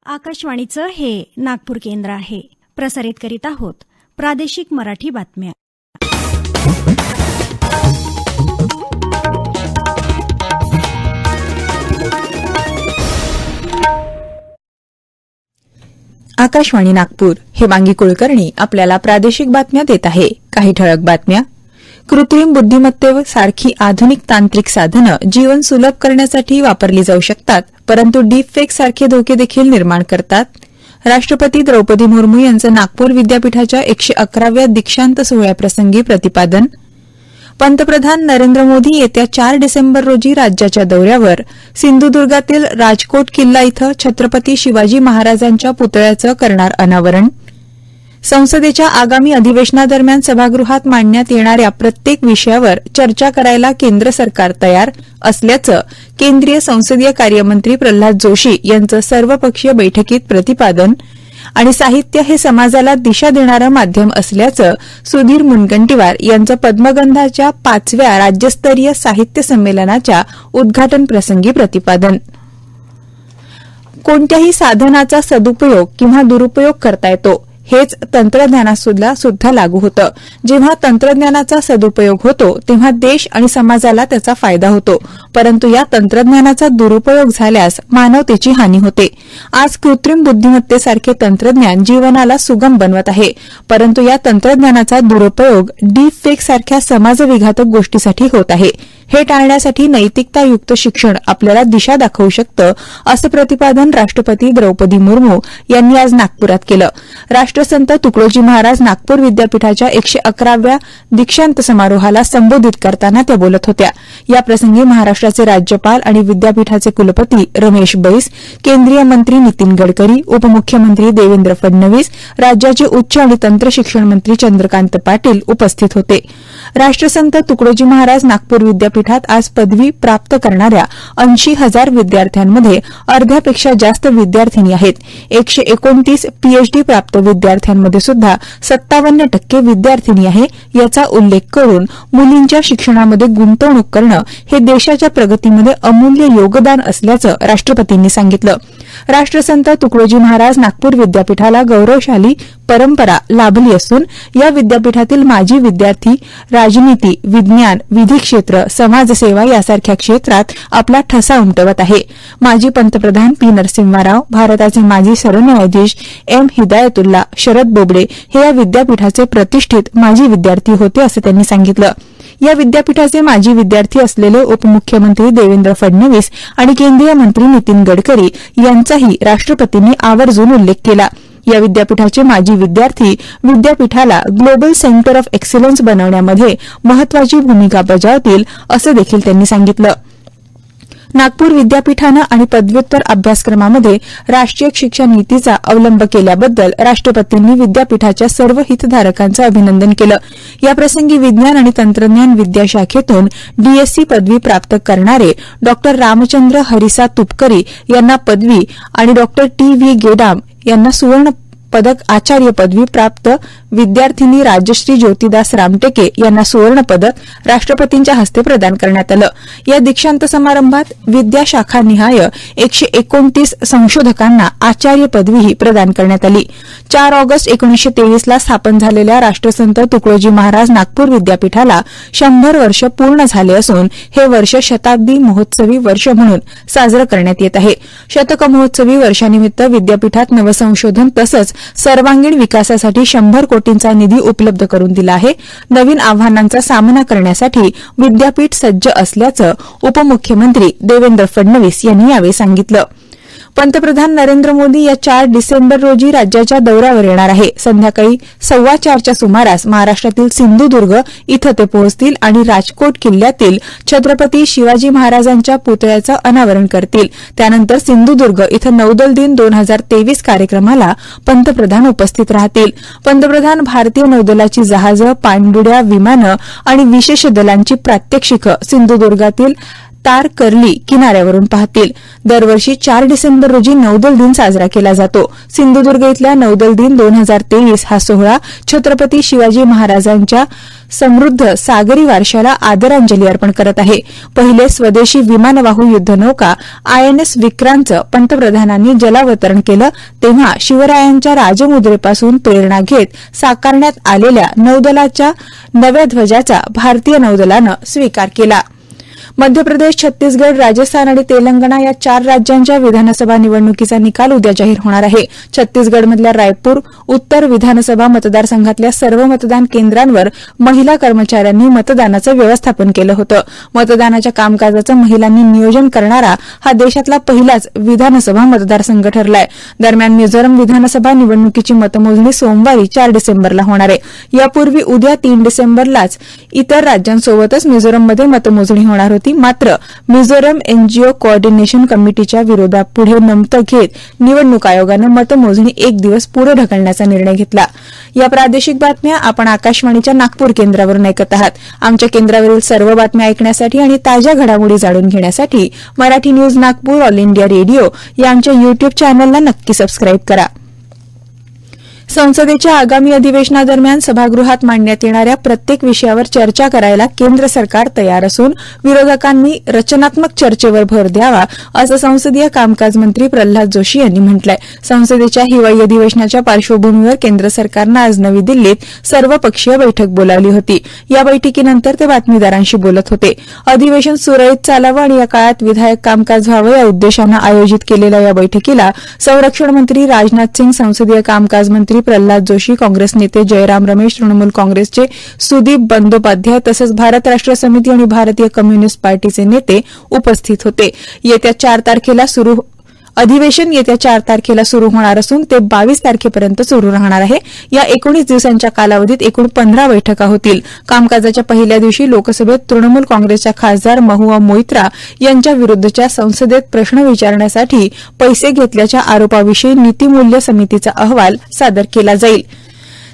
आकाशवाणीचं हे नागपूर केंद्र आहे. प्रसारित करीत आहोत प्रादेशिक मराठी बातम्या. आकाशवाणी नागपूर. हे वांगी कुलकर्णी आपल्याला प्रादेशिक बातम्या देत आहे. काही ठळक बातम्या. कृत्रिम बुद्धिमत्तेसारखी आधुनिक तांत्रिक साधनं जीवन सुलभ करण्यासाठी वापरली जाऊ शकतात, परंतु डीपफेक सारखे धोके देखील निर्माण करतात. राष्ट्रपती द्रौपदी मुर्मू यांचं नागपूर विद्यापीठाच्या 111व्या दीक्षांत सोहळ्याप्रसंगी प्रतिपादन. पंतप्रधान नरेंद्र मोदी येत्या 4 डिसेंबर रोजी राज्याच्या दौऱ्यावर. सिंधुदुर्गातील राजकोट किल्ला इथं छत्रपती शिवाजी महाराजांच्या पुतळ्याचं करणार अनावरण. संसदेच्या आगामी अधिवेशनादरम्यान सभागृहात मांडण्यात येणाऱ्या प्रत्येक विषयावर चर्चा करायला केंद्र सरकार तयार असल्याचं केंद्रीय संसदीय कार्यमंत्री प्रल्हाद जोशी यांचं सर्वपक्षीय बैठकीत प्रतिपादन. आणि साहित्य हे समाजाला दिशा देणारं माध्यम असल्याचं सुधीर मुनगंटीवार यांचं पद्मगंधाच्या 5व्या राज्यस्तरीय साहित्य संमेलनाच्या उद्घाटन प्रसंगी प्रतिपादन. कोणत्याही साधनाचा सदुपयोग किंवा दुरुपयोग करता येतो, हेच तंत्रज्ञानाला सुद्धा लागू होतं. जेव्हा तंत्रज्ञानाचा सदुपयोग होतो तेव्हा देश आणि समाजाला त्याचा फायदा होतो, परंतु या तंत्रज्ञानाचा दुरुपयोग झाल्यास मानवतेची हानी होते. आज कृत्रिम बुद्धिमत्तेसारखे तंत्रज्ञान जीवनाला सुगम बनवत आहे, परंतु या तंत्रज्ञानाचा दुरुपयोग डीपफेक सारख्या समाजविघातक गोष्टीसाठी होत आहे. हे टाळण्यासाठी नैतिकतायुक्त शिक्षण आपल्याला दिशा दाखवू शकतं, असं प्रतिपादन राष्ट्रपती द्रौपदी मुर्मू यांनी आज नागपुरात केलं. राष्ट्रसंत तुकडोजी महाराज नागपूर विद्यापीठाच्या 111व्या दीक्षांत समारोहाला संबोधित करताना त्या बोलत होत्या. याप्रसंगी महाराष्ट्राचे राज्यपाल आणि विद्यापीठाचे कुलपती रमेश बैस, केंद्रीय मंत्री नितीन गडकरी, उपमुख्यमंत्री देवेंद्र फडणवीस, राज्याचे उच्च आणि तंत्र शिक्षण मंत्री चंद्रकांत पाटील उपस्थित होते. राष्ट्रसंत तुकडोजी महाराज नागपूर विद्यापीठात आज पदवी प्राप्त करणाऱ्या 80,000 विद्यार्थ्यांमध्ये अर्ध्यापेक्षा जास्त विद्यार्थिनी आहेत. 129 पीएचडी प्राप्त विद्यार्थ्यांमध्ये सुद्धा 57% विद्यार्थिनी आहे. याचा उल्लेख करून मुलींच्या शिक्षणामध्ये गुंतवणूक करणं हे देशाच्या प्रगतीमध्ये अमूल्य योगदान असल्याचं राष्ट्रपतींनी सांगितलं. राष्ट्रसंत तुकडोजी महाराज नागपूर विद्यापीठाला गौरवशाली परंपरा लाभली असून या विद्यापीठातील माजी विद्यार्थी राजनीती, विज्ञान, विधी क्षेत्र, समाजसेवा यासारख्या क्षेत्रात आपला ठसा उमटवत आहे. माजी पंतप्रधान पी. नरसिंह राव, भारताचे माजी सरन्यायाधीश एम. हिदायतुल्ला, शरद बोबडे हे या विद्यापीठाचे प्रतिष्ठित माजी विद्यार्थी होते, असं त्यांनी सांगितलं. या विद्यापीठाचे माजी विद्यार्थी असलेले उपमुख्यमंत्री देवेंद्र फडणवीस आणि केंद्रीय मंत्री नितीन गडकरी यांचाही राष्ट्रपतींनी आवर्जून उल्लेख केला. या विद्यापीठाचे माजी विद्यार्थी विद्यापीठाला ग्लोबल सेंटर ऑफ एक्सलन्स बनवण्यामध्ये महत्वाची भूमिका बजावतील, असं देखील त्यांनी सांगितलं. नागपूर विद्यापीठानं आणि पदव्युत्तर अभ्यासक्रमामध्ये राष्ट्रीय शिक्षा नीतीचा अवलंब केल्याबद्दल राष्ट्रपतींनी विद्यापीठाच्या सर्व हितधारकांचं अभिनंदन केलं. याप्रसंगी विज्ञान आणि तंत्रज्ञान विद्याशाखेतून डीएससी पदवी प्राप्त करणारे डॉ. रामचंद्र हरिसा तुपकरी यांना पदवी आणि डॉ. टी. व्ही. गेडाम यांना सुवर्ण पदक, आचार्य पदवी प्राप्त विद्यार्थिनी राजश्री ज्योतिदास रामटेके यांना सुवर्ण पदक राष्ट्रपतींच्या हस्ते प्रदान करण्यात आलं. या दीक्षांत समारंभात विद्याशाखानिहाय 129 संशोधकांना आचार्य पदवीही प्रदान करण्यात आली. 4 ऑगस्ट 1923 ला स्थापन झालेल्या राष्ट्रसंत तुकडोजी महाराज नागपूर विद्यापीठाला 100 वर्ष पूर्ण झाले असून हे वर्ष शताब्दी महोत्सवी वर्ष म्हणून साजरं करण्यात येत आहे. शतक महोत्सवी वर्षानिमित्त विद्यापीठात नवसंशोधन तसंच सर्वांगीण विकासासाठी 100 कोटींचा निधी उपलब्ध करून दिला आहे. नवीन आव्हानांचा सामना करण्यासाठी विद्यापीठ सज्ज असल्याचं उपमुख्यमंत्री देवेंद्र फडणवीस यांनी यावेळी सांगितलं. पंतप्रधान नरेंद्र मोदी या 4 डिसेंबर रोजी राज्याच्या दौऱ्यावर येणार आहे. संध्याकाळी 4:15च्या सुमारास महाराष्ट्रातील सिंधुदुर्ग इथं ते पोहोचतील आणि राजकोट किल्ल्यातील छत्रपती शिवाजी महाराजांच्या पुतळ्याचं अनावरण करतील. त्यानंतर सिंधुदुर्ग इथं नौदल दिन 2023 कार्यक्रमाला पंतप्रधान उपस्थित राहतील. पंतप्रधान भारतीय नौदलाची जहाजं, पाणबुड्या, विमानं आणि विशेष दलांची प्रात्यक्षिकं सिंधुदुर्गातील तार कर्ली किनाऱ्यावरून पाहतील. दरवर्षी 4 डिसेंबर रोजी नौदल दिन साजरा केला जातो. सिंधुदुर्ग इथल्या नौदल दिन 2023 हा सोहळा छत्रपती शिवाजी महाराजांच्या समृद्ध सागरी वारशाला आदरांजली अर्पण करत आहे. पहिले स्वदेशी विमानवाहू युद्धनौका आयएनएस विक्रांतचं पंतप्रधानांनी जलावतरण केलं तेव्हा शिवरायांच्या राजमुद्रेपासून प्रेरणा घेत साकारण्यात आलेल्या नौदलाच्या नव्या ध्वजाचा भारतीय नौदलानं स्वीकार केला. मध्य प्रदेश, छत्तीसगड, राजस्थान आणि तेलंगणा या 4 राज्यांच्या विधानसभा निवडणुकीचा निकाल उद्या जाहीर होणार आहे. छत्तीसगडमधल्या रायपूर उत्तर विधानसभा मतदारसंघातल्या सर्व मतदान केंद्रांवर महिला कर्मचाऱ्यांनी मतदानाचं व्यवस्थापन केलं होतं. मतदानाच्या कामकाजाचं महिलांनी नियोजन करणारा हा देशातला पहिलाच विधानसभा मतदारसंघ ठरलाय. दरम्यान मिझोरम विधानसभा निवडणुकीची मतमोजणी सोमवारी 4 डिसेंबरला होणार आहे. यापूर्वी उद्या 3 डिसेंबरलाच इतर राज्यांसोबतच मिझोरममध्ये मतमोजणी होणार होती. मात्र मिझोरम एनजीओ कोऑर्डिनेशन कमिटीच्या विरोधापुढे नमतं घेत निवडणूक आयोगानं मतमोजणी 1 दिवस पुढे ढकलण्याचा निर्णय घेतला. या प्रादेशिक बातम्या आपण आकाशवाणीच्या नागपूर केंद्रावरून ऐकत आहात. आमच्या केंद्रावरील सर्व बातम्या ऐकण्यासाठी आणि ताज्या घडामोडी जाणून घेण्यासाठी Marathi news Nagpur all India radio या आमच्या युट्यूब चॅनलला नक्की सबस्क्राईब करा. संसदेच्या आगामी अधिवेशनादरम्यान सभागृहात मांडण्यात येणाऱ्या प्रत्येक विषयावर चर्चा करायला केंद्र सरकार तयार असून विरोधकांनी रचनात्मक चर्चेवर भर द्यावा असं संसदीय कामकाज मंत्री प्रल्हाद जोशी यांनी म्हटलंय. संसदेच्या हिवाळी अधिवेशनाच्या पार्श्वभूमीवर केंद्र सरकारनं आज नवी दिल्लीत सर्वपक्षीय बैठक बोलावली होती. या बैठकीनंतर ते बातमीदारांशी बोलत होते. अधिवेशन सुरळीत चालावं आणि या काळात विधायक कामकाज व्हावं या उद्देशानं आयोजित केलेल्या या बैठकीला संरक्षण मंत्री राजनाथ सिंग, संसदीय कामकाज मंत्री प्रल्हाद जोशी, काँग्रेस नेते जयराम रमेश, तृणमूल काँग्रेसचे सुदीप बंदोपाध्याय तसंच भारत राष्ट्र समिती आणि भारतीय कम्युनिस्ट पार्टीचे नेते उपस्थित होते. अधिवेशन येत्या 4 तारखेला सुरू होणार असून ते 22 तारखेपर्यंत सुरू राहणार आहे. या 19 दिवसांच्या कालावधीत एकूण 15 बैठका होतील. कामकाजाच्या पहिल्या दिवशी लोकसभेत तृणमूल काँग्रेसच्या खासदार महुआ मोइत्रा यांच्या विरुद्धच्या संसदेत प्रश्न विचारण्यासाठी पैसे घेतल्याच्या आरोपाविषयी नीतिमूल्य समितीचा अहवाल सादर केला जाईल.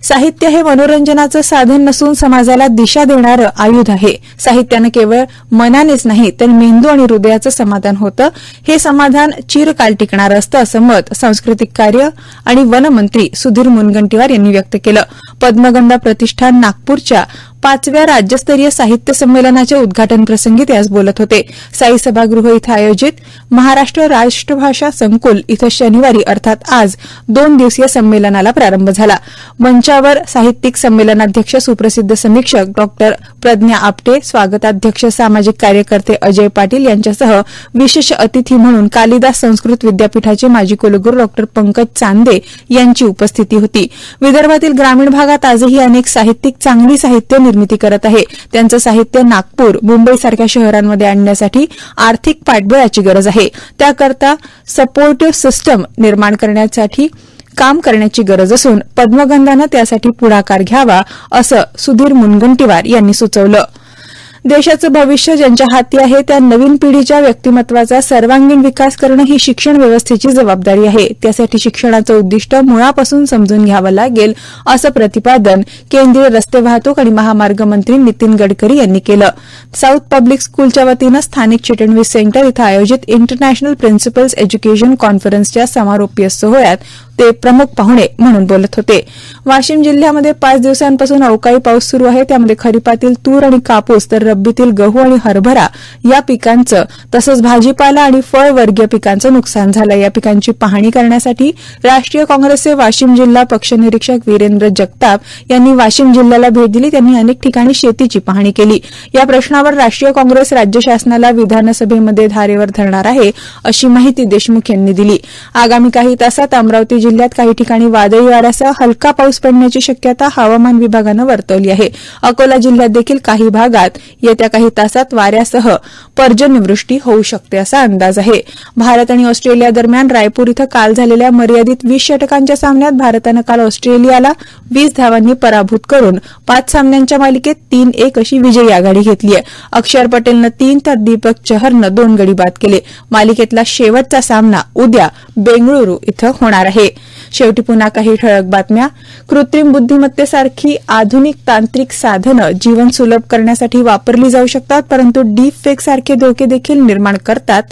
साहित्य हे मनोरंजनाचं साधन नसून समाजाला दिशा देणारं आयुध आहे. साहित्यानं केवळ मनानेच नाही तर मेंदू आणि हृदयाचं समाधान होतं. हे समाधान चिरकाल टिकणारं असतं असं मत सांस्कृतिक कार्य आणि वनमंत्री सुधीर मुनगंटीवार यांनी व्यक्त केलं. पद्मगंधा प्रतिष्ठान नागपूरच्या 5व्या राज्यस्तरीय साहित्य संमेलनाच्या उद्घाटन प्रसंगी ते आज बोलत होते. साई सभागृह इथं आयोजित महाराष्ट्र राष्ट्रभाषा संकुल इथं शनिवारी अर्थात आज 2 दिवसीय संमेलनाला प्रारंभ झाला. मंचावर साहित्यिक संमेलनाध्यक्ष सुप्रसिद्ध समीक्षक डॉ प्रज्ञा आपटे, स्वागताध्यक्ष सामाजिक कार्यकर्ते अजय पाटील यांच्यासह विशेष अतिथी म्हणून कालिदास संस्कृत विद्यापीठाचे माजी कुलगुरू डॉ पंकज चांदे यांची उपस्थिती होती. विदर्भातील ग्रामीण भागात आजही अनेक साहित्यिक चांगली साहित्य निर्मिती करत आहे. त्यांचं साहित्य नागपूर, मुंबईसारख्या शहरांमध्ये आणण्यासाठी आर्थिक पाठबळाची गरज आहे. त्याकरता सपोर्टिव्ह सिस्टम निर्माण करण्यासाठी काम करण्याची गरज असून पद्मगंधानं त्यासाठी पुढाकार घ्यावा असं सुधीर मुनगंटीवार यांनी सुचवलं. देशाचं भविष्य ज्यांच्या हाती आहे त्या नवीन पिढीच्या व्यक्तिमत्वाचा सर्वांगीण विकास करणं ही शिक्षण व्यवस्थेची जबाबदारी आहे. त्यासाठी शिक्षणाचं उद्दिष्ट मुळापासून समजून घ्यावं लागेल असं प्रतिपादन केंद्रीय रस्ते वाहतूक आणि महामार्ग मंत्री नितीन गडकरी यांनी केलं. साऊथ पब्लिक स्कूलच्या वतीनं स्थानिक चिटणवीस सेंटर इथं आयोजित इंटरनॅशनल प्रिन्सिपल्स एज्युकेशन कॉन्फरन्सच्या समारोपीय सोहळ्यात ते प्रमुख पाहुणे म्हणून बोलत होते. वाशिम जिल्ह्यामध्ये 5 दिवसांपासून अवकाळी पाऊस सुरू आहे. त्यामध्ये खरीपातील तूर आणि कापूस तर रब्बीतील गहू आणि हरभरा या पिकांचं तसंच भाजीपाला आणि फळवर्गीय पिकांचं नुकसान झालं. या पिकांची पाहणी करण्यासाठी राष्ट्रीय काँग्रेसचे वाशिम जिल्हा पक्ष निरीक्षक वीरेंद्र जगताप यांनी वाशिम जिल्ह्याला भेट दिली. त्यांनी अनेक ठिकाणी शेतीची पाहणी केली. या प्रश्नावर राष्ट्रीय काँग्रेस राज्य शासनाला विधानसभेमध्ये धारेवर धरणार आहे अशी माहिती देशमुख यांनी दिली. आगामी काही तासात अमरावती जिल्ह्यात काही ठिकाणी वादळी वाऱ्यासह हलका पाऊस पडण्याची शक्यता हवामान विभागानं वर्तवली आहे. अकोला जिल्ह्यात देखील काही भागात येत्या काही तासात वाऱ्यासह पर्जन्यवृष्टी होऊ शकते असा अंदाज आहे. भारत आणि ऑस्ट्रेलिया दरम्यान रायपूर इथं काल झालेल्या मर्यादित 20 षटकांच्या सामन्यात भारतानं काल ऑस्ट्रेलियाला 20 धावांनी पराभूत करून 5 सामन्यांच्या मालिकेत 3-1 अशी विजयी आघाडी घेतली आहे. अक्षर पटेलनं 3 तर दीपक चहरनं 2 गडी बाद केले. मालिकेतला शेवटचा सामना उद्या बेंगळुरू इथं होणार आहे. शेवटी पुन्हा काही ठळक बातम्या. कृत्रिम बुद्धिमत्तेसारखी आधुनिक तांत्रिक साधनं जीवन सुलभ करण्यासाठी वापरली जाऊ शकतात, परंतु डीप फेक सारखे धोके देखील निर्माण करतात.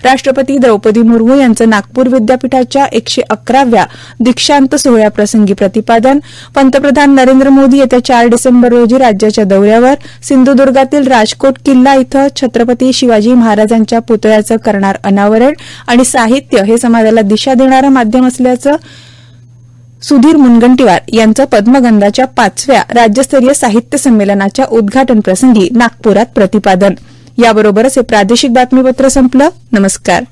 राष्ट्रपती द्रौपदी मुर्मू यांचं नागपूर विद्यापीठाच्या 111व्या दीक्षांत सोहळ्याप्रसंगी प्रतिपादन. पंतप्रधान नरेंद्र मोदी येत्या 4 डिसेंबर रोजी राज्याच्या दौऱ्यावर. सिंधुदुर्गातील राजकोट किल्ला इथं छत्रपती शिवाजी महाराजांच्या पुतळ्याचं करणार अनावरण. आणि साहित्य हे समाजाला दिशा देणारं माध्यम असल्याचं सुधीर मुनगंटीवार यांचं पद्मगंधाच्या 5व्या राज्यस्तरीय साहित्य संमेलनाच्या उद्घाटन प्रसंगी नागपुरात प्रतिपादन. याबरोबरच हे प्रादेशिक बातमीपत्र संपलं. नमस्कार.